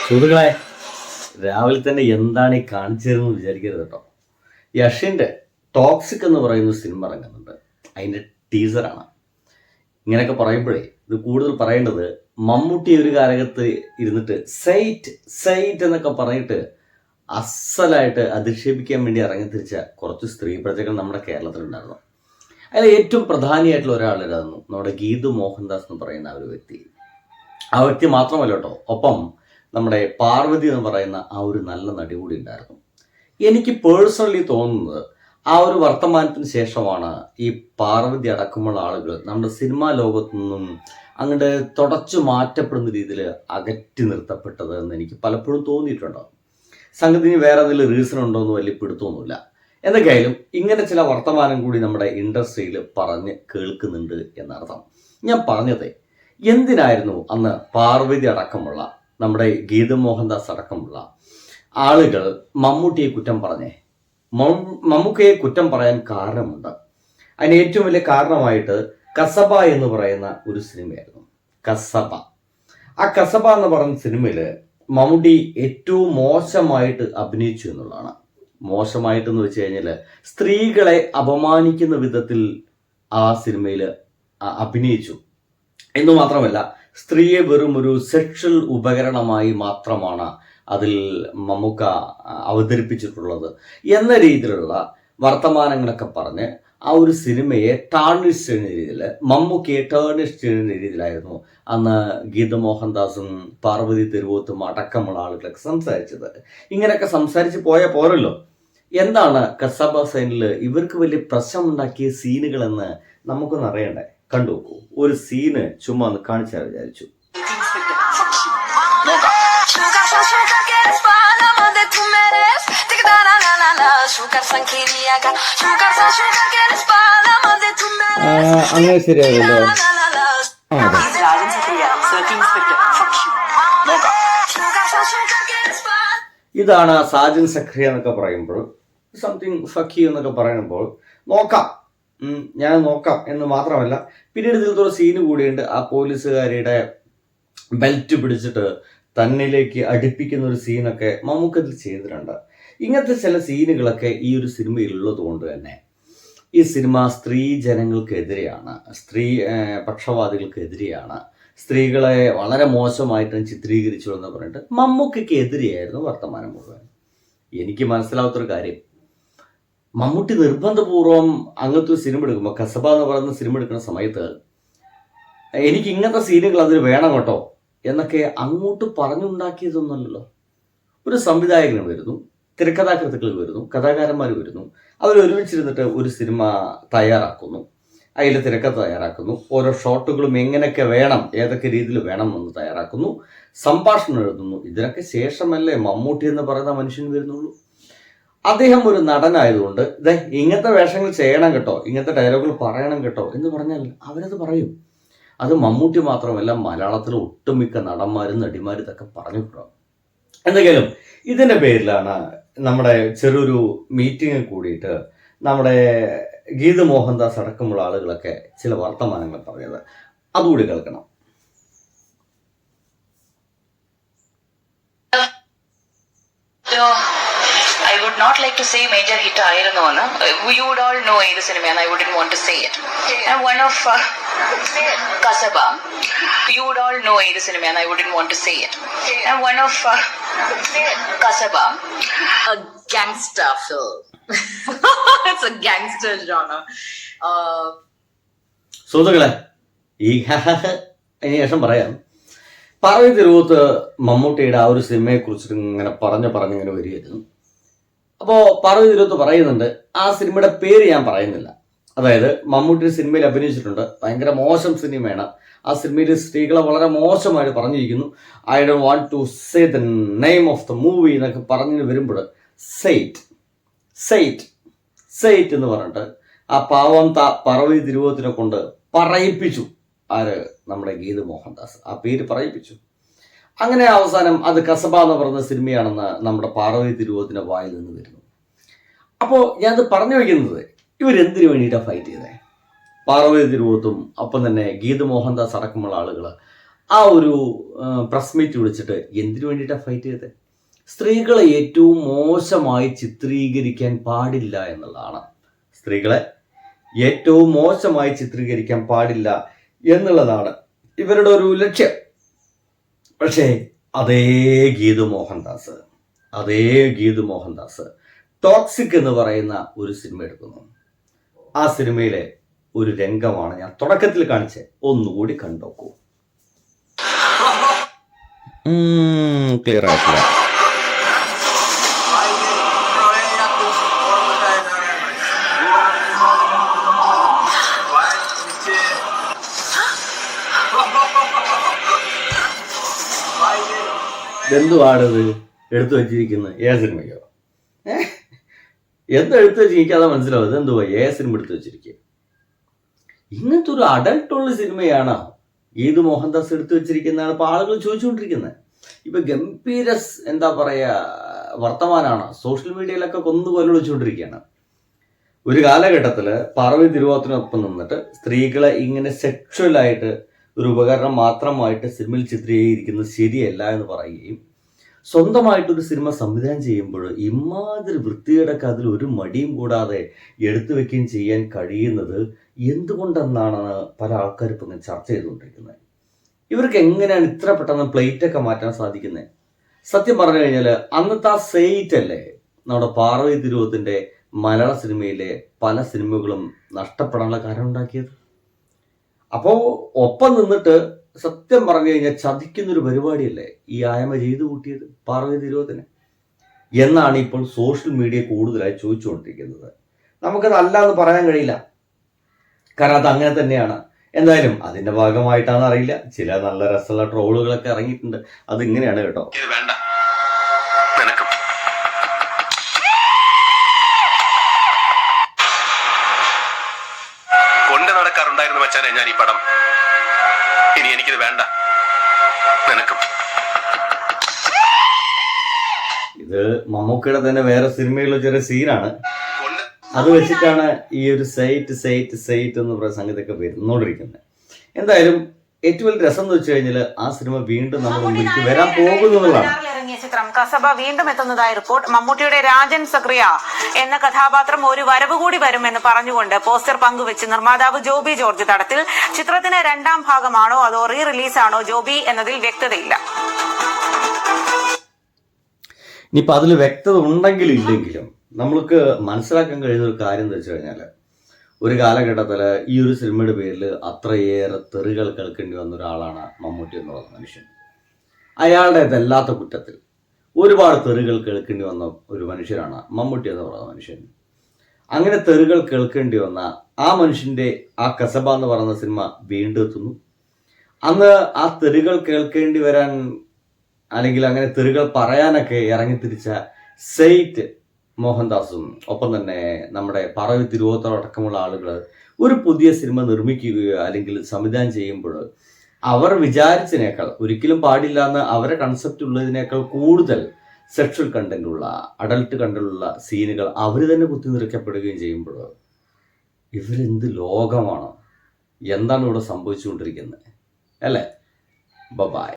സുഹൃത്തുക്കളെ, രാവിലെ തന്നെ എന്താണ് ഈ കാണിച്ചതെന്ന് വിചാരിക്കരുത് കേട്ടോ. യഷിൻ്റെ ടോക്സിക് എന്ന് പറയുന്ന സിനിമ ഇറങ്ങുന്നുണ്ട്. അതിൻ്റെ ടീസറാണ്. ഇങ്ങനെയൊക്കെ പറയുമ്പോഴേ ഇത് കൂടുതൽ പറയേണ്ടത് മമ്മൂട്ടി ഒരു കാലത്ത് ഇരുന്നിട്ട് സൈറ്റ് എന്നൊക്കെ പറഞ്ഞിട്ട് അസലായിട്ട് അധിക്ഷേപിക്കാൻ വേണ്ടി ഇറങ്ങിത്തിരിച്ച കുറച്ച് സ്ത്രീ പ്രജകൾ നമ്മുടെ കേരളത്തിലുണ്ടായിരുന്നു. അതിൽ ഏറ്റവും പ്രധാനിയായിട്ടുള്ള ഒരാളിരുന്നു നമ്മുടെ ഗീതു മോഹൻദാസ് എന്ന് പറയുന്ന ആ ഒരു വ്യക്തി. ആ വ്യക്തി മാത്രമല്ല കേട്ടോ, ഒപ്പം നമ്മുടെ പാർവതി എന്ന് പറയുന്ന ആ ഒരു നല്ല നടി കൂടി ഉണ്ടായിരുന്നു. എനിക്ക് പേഴ്സണലി തോന്നുന്നത് ആ ഒരു വർത്തമാനത്തിന് ശേഷമാണ് ഈ പാർവതി അടക്കമുള്ള ആളുകൾ നമ്മുടെ സിനിമാ ലോകത്തു നിന്നും അങ്ങോട്ട് തുടച്ചു മാറ്റപ്പെടുന്ന രീതിയിൽ അകറ്റി നിർത്തപ്പെട്ടത് എന്ന് എനിക്ക് പലപ്പോഴും തോന്നിയിട്ടുണ്ടോ. സംഗതിന് വേറെ എന്തെങ്കിലും റീസൺ ഉണ്ടോ എന്ന് വലിയ പിടുത്തമൊന്നുമില്ല. എന്തൊക്കെയായാലും ഇങ്ങനെ ചില വർത്തമാനം കൂടി നമ്മുടെ ഇൻഡസ്ട്രിയിൽ പറഞ്ഞ് കേൾക്കുന്നുണ്ട് എന്നർത്ഥം. ഞാൻ പറഞ്ഞത് എന്തിനായിരുന്നു അന്ന് പാർവതി അടക്കമുള്ള നമ്മുടെ ഗീതു മോഹൻദാസ് അടക്കമുള്ള ആളുകൾ മമ്മൂട്ടിയെ കുറ്റം പറഞ്ഞേ? മമ്മൂക്കയെ കുറ്റം പറയാൻ കാരണമുണ്ട്. അതിന് ഏറ്റവും വലിയ കാരണമായിട്ട് കസബ എന്ന് പറയുന്ന ഒരു സിനിമയായിരുന്നു. കസബ. ആ കസബ എന്ന് പറയുന്ന സിനിമയിൽ മമ്മൂട്ടി ഏറ്റവും മോശമായിട്ട് അഭിനയിച്ചു എന്നുള്ളതാണ്. മോശമായിട്ടെന്ന് വെച്ച് കഴിഞ്ഞാൽ സ്ത്രീകളെ അപമാനിക്കുന്ന വിധത്തിൽ ആ സിനിമയിൽ അഭിനയിച്ചു എന്ന് മാത്രമല്ല, സ്ത്രീയെ വെറും ഒരു സെക്ഷൽ ഉപകരണമായി മാത്രമാണ് അതിൽ മമ്മൂക്ക അവതരിപ്പിച്ചിട്ടുള്ളത് എന്ന രീതിയിലുള്ള വർത്തമാനങ്ങളൊക്കെ പറഞ്ഞ് ആ ഒരു സിനിമയെ ടാർണിഷ് ചെയ്യുന്ന രീതിയിൽ, മമ്മൂക്കയെ ടാർണിഷ് ചെയ്യുന്ന രീതിയിലായിരുന്നു അന്ന് ഗീതു മോഹൻദാസും പാർവതി തിരുവോത്തും അടക്കമുള്ള ആളുകളൊക്കെ സംസാരിച്ചത്. ഇങ്ങനെയൊക്കെ സംസാരിച്ച് പോയാൽ പോരല്ലോ. എന്താണ് കസബ സൈനിൽ ഇവർക്ക് വലിയ പ്രശ്നമുണ്ടാക്കിയ സീനുകളെന്ന് നമുക്കൊന്ന് അറിയണ്ടേ? കണ്ടു നോക്കൂ. ഒരു സീന് ചുമ്മാ ഒന്ന് കാണിച്ചാൽ വിചാരിച്ചു. അങ്ങനെ ശരിയായല്ലോ. ഇതാണ് സാജൻ സഖ്രിയ എന്നൊക്കെ പറയുമ്പോൾ, സംതിങ് ഫക്കി എന്നൊക്കെ പറയുമ്പോൾ ഞാൻ നോക്കാം എന്ന് മാത്രമല്ല, പിന്നീട് ഇതിലൊരു സീന് കൂടിയുണ്ട്. ആ പോലീസുകാരിയുടെ ബെൽറ്റ് പിടിച്ചിട്ട് തന്നിലേക്ക് അടുപ്പിക്കുന്ന ഒരു സീനൊക്കെ മമ്മൂക്കത്തിൽ ചെയ്തിട്ടുണ്ട്. ഇങ്ങനത്തെ ചില സീനുകളൊക്കെ ഈ ഒരു സിനിമയിൽ ഉള്ളത് കൊണ്ട് തന്നെ ഈ സിനിമ സ്ത്രീ ജനങ്ങൾക്കെതിരെയാണ്, സ്ത്രീ പക്ഷപാതികൾക്കെതിരെയാണ്, സ്ത്രീകളെ വളരെ മോശമായിട്ട് ചിത്രീകരിച്ചു എന്ന് പറഞ്ഞിട്ട് മമ്മൂക്കയ്ക്ക് എതിരെയായിരുന്നു വർത്തമാനം മുഴുവൻ. എനിക്ക് മനസ്സിലാവാത്തൊരു കാര്യം, മമ്മൂട്ടി നിർബന്ധപൂർവം അങ്ങനത്തെ ഒരു സിനിമ എടുക്കുമ്പോൾ, കസബ എന്ന് പറയുന്ന സിനിമ എടുക്കുന്ന സമയത്ത് എനിക്ക് ഇങ്ങനത്തെ സീനുകൾ അതിൽ വേണം കേട്ടോ എന്നൊക്കെ അങ്ങോട്ട് പറഞ്ഞുണ്ടാക്കിയതൊന്നുമല്ലല്ലോ. ഒരു സംവിധായകൻ വരുന്നു, തിരക്കഥാകൃത്തുക്കൾ വരുന്നു, കഥാകാരന്മാർ വരുന്നു, അവരൊരുമിച്ചിരുന്നിട്ട് ഒരു സിനിമ തയ്യാറാക്കുന്നു, അതിൽ തിരക്കഥ തയ്യാറാക്കുന്നു, ഓരോ ഷോട്ടുകളും എങ്ങനെയൊക്കെ വേണം, ഏതൊക്കെ രീതിയിൽ വേണം എന്ന് തയ്യാറാക്കുന്നു, സംഭാഷണം എഴുതുന്നു. ഇതിനൊക്കെ ശേഷമല്ലേ മമ്മൂട്ടി എന്ന് പറയുന്ന മനുഷ്യൻ വരുന്നുള്ളൂ. അദ്ദേഹം ഒരു നടനായതുകൊണ്ട് ഇങ്ങനത്തെ വേഷങ്ങൾ ചെയ്യണം കേട്ടോ, ഇങ്ങനത്തെ ഡയലോഗുകൾ പറയണം കേട്ടോ എന്ന് പറഞ്ഞാൽ അവരത് പറയും. അത് മമ്മൂട്ടി മാത്രമല്ല, മലയാളത്തിലെ ഒട്ടുമിക്ക നടന്മാരും നടിമാരും ഇതൊക്കെ പറഞ്ഞിട്ടുണ്ടാവും. എന്തെങ്കിലും ഇതിൻ്റെ പേരിലാണ് നമ്മുടെ ചെറിയൊരു മീറ്റിംഗ് കൂടിയിട്ട് നമ്മുടെ ഗീതു മോഹൻദാസ് അടക്കമുള്ള ആളുകളൊക്കെ ചില വർത്തമാനങ്ങൾ പറഞ്ഞത്. അതുകൂടി കേൾക്കണം. I would not like to say major hit ആയിരുന്നു എന്ന്. You would all know ഏത് സിനിമയാണ്. I wouldn't want to say it. And one of Kasaba. You would all know ഏത് സിനിമയാണ്. I wouldn't want to say it. And one of Kasaba. A gangster film. It's a gangster genre. സുഹൃത്തുക്കളെ, ഈ അതിന് ശേഷം പറയാം. പാർവതി തിരുവോത്ത് മമ്മൂട്ടിയുടെ ആ ഒരു സിനിമയെ കുറിച്ചിട്ട് ഇങ്ങനെ പറഞ്ഞിങ്ങനെ വരികയായിരുന്നു. അപ്പോൾ പാർവതി തിരുവോത്ത് പറയുന്നുണ്ട്, ആ സിനിമയുടെ പേര് ഞാൻ പറയുന്നില്ല. അതായത് മമ്മൂട്ടി സിനിമയിൽ അഭിനയിച്ചിട്ടുണ്ട്, ഭയങ്കര മോശം സിനിമയാണ്. ആ സിനിമയിൽ സ്ത്രീകളെ വളരെ മോശമായിട്ട് പറഞ്ഞിരിക്കുന്നു. I don't want to say the name of the movie എന്നൊക്കെ പറഞ്ഞു വരുമ്പോൾ സെയ്റ്റ് എന്ന് പറഞ്ഞിട്ട് ആ പാവം പാർവതി തിരുവോത്തിനെ കൊണ്ട് പറയിപ്പിച്ചു. ആര്? നമ്മുടെ ഗീതു മോഹൻദാസ് ആ പേര് പറയിപ്പിച്ചു. അങ്ങനെ അവസാനം അത് കസബ എന്ന് പറയുന്ന സിനിമയാണെന്ന് നമ്മുടെ പാർവതി തിരുവോത്തിന്റെ വായിൽ നിന്ന് വരുന്നു. അപ്പോൾ ഞാനത് പറഞ്ഞു വയ്ക്കുന്നത്, ഇവരെന്തിനു വേണ്ടിയിട്ടാണ് ഫൈറ്റ് ചെയ്തത്? പാർവതി തിരുവോത്തും ഒപ്പം തന്നെ ഗീതു മോഹൻദാസ് അടക്കമുള്ള ആളുകൾ ആ ഒരു പ്രസ് മീറ്റ് വിളിച്ചിട്ട് എന്തിനു വേണ്ടിയിട്ടാണ് ഫൈറ്റ് ചെയ്തത്? സ്ത്രീകളെ ഏറ്റവും മോശമായി ചിത്രീകരിക്കാൻ പാടില്ല എന്നുള്ളതാണ്. സ്ത്രീകളെ ഏറ്റവും മോശമായി ചിത്രീകരിക്കാൻ പാടില്ല എന്നുള്ളതാണ് ഇവരുടെ ഒരു ലക്ഷ്യം. പക്ഷേ അതേ ഗീതു മോഹൻദാസ് ടോക്സിക് എന്ന് പറയുന്ന ഒരു സിനിമ എടുക്കുന്നു. ആ സിനിമയിലെ ഒരു രംഗമാണ് ഞാൻ തുടക്കത്തിൽ കാണിച്ചത്. ഒന്നുകൂടി കണ്ടോക്കൂ. ക്ലിയർ ആയിട്ടില്ല. എന്തുവാണിത് എടുത്തു വെച്ചിരിക്കുന്നത്? സിനിമയ്ക്കോ? എന്തെടുത്ത് വെച്ച് എനിക്കതാ മനസ്സിലാവും. ഇതെന്തുവാ സിനിമ എടുത്തു വെച്ചിരിക്കുക? ഇങ്ങനത്തെ ഒരു അഡൽട്ടുള്ള സിനിമയാണ് ഗീതു മോഹൻദാസ് എടുത്തു വെച്ചിരിക്കുന്നതാണ് ഇപ്പോൾ ആളുകൾ ചോദിച്ചുകൊണ്ടിരിക്കുന്നത്. ഇപ്പൊ ഗംഭീര എന്താ പറയാ വർത്തമാനാണ് സോഷ്യൽ മീഡിയയിലൊക്കെ കൊന്നു വെച്ചുകൊണ്ടിരിക്കുകയാണ്. ഒരു കാലഘട്ടത്തിൽ പാർവതി തിരുവോത്തിനൊപ്പം നിന്നിട്ട് സ്ത്രീകളെ ഇങ്ങനെ സെക്ഷുവലായിട്ട് ഒരു ഉപകരണം മാത്രമായിട്ട് സിനിമയിൽ ചിത്രീകരിക്കുന്നത് ശരിയല്ല എന്ന് പറയുകയും സ്വന്തമായിട്ടൊരു സിനിമ സംവിധാനം ചെയ്യുമ്പോൾ ഇമാതിരി വൃത്തികേടൊക്കെ അതിൽ ഒരു മടിയും കൂടാതെ എടുത്തു വെക്കുകയും ചെയ്യാൻ കഴിയുന്നത് എന്തുകൊണ്ടെന്നാണ് പല ആൾക്കാർ ഇപ്പം ചർച്ച ചെയ്തുകൊണ്ടിരിക്കുന്നത്. ഇവർക്ക് എങ്ങനെയാണ് ഇത്ര പെട്ടെന്ന് പ്ലേറ്റൊക്കെ മാറ്റാൻ സാധിക്കുന്നത്? സത്യം പറഞ്ഞു കഴിഞ്ഞാൽ അന്നത്തെ ആ സെയിറ്റ് അല്ലേ നമ്മുടെ പാർവതി തിരുവോത്തിൻ്റെ മലയാള സിനിമയിലെ പല സിനിമകളും നഷ്ടപ്പെടാനുള്ള കാരണം ഉണ്ടാക്കിയത്. അപ്പോൾ ഒപ്പം നിന്നിട്ട് സത്യം പറഞ്ഞു കഴിഞ്ഞാൽ ചതിക്കുന്നൊരു പരിപാടിയല്ലേ ഈ ആയമ ചെയ്തു കൂട്ടിയത് പാർവതി തിരുവോത്തിനെ എന്നാണ് ഇപ്പോൾ സോഷ്യൽ മീഡിയ കൂടുതലായി ചോദിച്ചുകൊണ്ടിരിക്കുന്നത്. നമുക്കത് അല്ല എന്ന് പറയാൻ കഴിയില്ല, കാരണം അത് അങ്ങനെ തന്നെയാണ്. എന്തായാലും അതിന്റെ ഭാഗമായിട്ടാണെന്ന് അറിയില്ല, ചില നല്ല രസമുള്ള ട്രോളുകളൊക്കെ ഇറങ്ങിയിട്ടുണ്ട്. അത് ഇങ്ങനെയാണ് കേട്ടോ. കൊണ്ട് നടക്കാറുണ്ടായിരുന്നു വെച്ചാലേ ഞാൻ ഈ പടം. ഇനി എനിക്കിത് വേണ്ട, നിനക്കും. ഇത് മമ്മൂക്കയുടെ തന്നെ വേറെ സിനിമയിലുള്ള ചെറിയ സീനാണ്. അത് വെച്ചിട്ടാണ് ഈ ഒരു സൈറ്റ് എന്ന് പറയുന്ന സംഗതിയൊക്കെ വരുന്നോണ്ടിരിക്കുന്നത്. എന്തായാലും ഏറ്റവും വലിയ രസം എന്ന് വെച്ച് കഴിഞ്ഞാൽ ആ സിനിമ വീണ്ടും നമ്മുടെ മുമ്പിലേക്ക് വരാൻ പോകുന്നതാണ്. ചിത്രം കസബ വീണ്ടും എത്തുന്നതായി റിപ്പോർട്ട്. മമ്മൂട്ടിയുടെ രാജൻ സക്രിയ എന്ന കഥാപാത്രം ഒരു വരവ് കൂടി വരുമെന്ന് പറഞ്ഞുകൊണ്ട് പോസ്റ്റർ പങ്കുവെച്ച് നിർമ്മാതാവ് ജോബി ജോർജ് തടത്തിൽ. ചിത്രത്തിന് രണ്ടാം ഭാഗമാണോ അതോ റീ റിലീസാണോ ജോബി എന്നതിൽ വ്യക്തതയില്ല. ഇനിയിപ്പോൾ അതിൽ വ്യക്തത ഉണ്ടെങ്കിലും ഇല്ലെങ്കിലും നമ്മൾക്ക് മനസ്സിലാക്കാൻ കഴിയുന്ന ഒരു കാര്യം എന്ന് വെച്ച് കഴിഞ്ഞാൽ ഒരു കാലഘട്ടത്തിൽ ഈ ഒരു സിനിമയുടെ പേരിൽ അത്രയേറെ തെറികൾ കേൾക്കേണ്ടി വന്ന ഒരാളാണ് മമ്മൂട്ടി എന്ന് പറയുന്ന മനുഷ്യൻ. അയാളുടെ ഇതല്ലാത്ത കുറ്റത്തിൽ ഒരുപാട് തെറികൾ കേൾക്കേണ്ടി വന്ന ഒരു മനുഷ്യനാണ് മമ്മൂട്ടി എന്ന് പറയുന്ന മനുഷ്യൻ. അങ്ങനെ തെറികൾ കേൾക്കേണ്ടി വന്ന ആ മനുഷ്യൻ്റെ ആ കസബ എന്ന് പറയുന്ന സിനിമ വീണ്ടും എത്തുന്നു. അന്ന് ആ തെറികൾ കേൾക്കേണ്ടി വരാൻ അല്ലെങ്കിൽ അങ്ങനെ തെറികൾ പറയാനൊക്കെ ഇറങ്ങിത്തിരിച്ച സെയ്റ്റ് മോഹൻദാസും ഒപ്പം തന്നെ നമ്മുടെ പാർവതി തിരുവോത്തടക്കമുള്ള ആളുകൾ ഒരു പുതിയ സിനിമ നിർമ്മിക്കുകയോ അല്ലെങ്കിൽ സംവിധാനം ചെയ്യുമ്പോൾ അവർ വിചാരിച്ചതിനേക്കാൾ, ഒരിക്കലും പാടില്ല എന്ന് അവരെ കൺസെപ്റ്റ് ഉള്ളതിനേക്കാൾ കൂടുതൽ സെക്ഷൽ കണ്ടന്റുള്ള അഡൽട്ട് കണ്ടന്റുള്ള സീനുകൾ അവർ തന്നെ കുത്തിനിറക്കപ്പെടുകയും ചെയ്യുമ്പോൾ ഇവരെന്ത് ലോകമാണ്, എന്താണ് ഇവിടെ സംഭവിച്ചുകൊണ്ടിരിക്കുന്നത് അല്ലേ? ബൈ.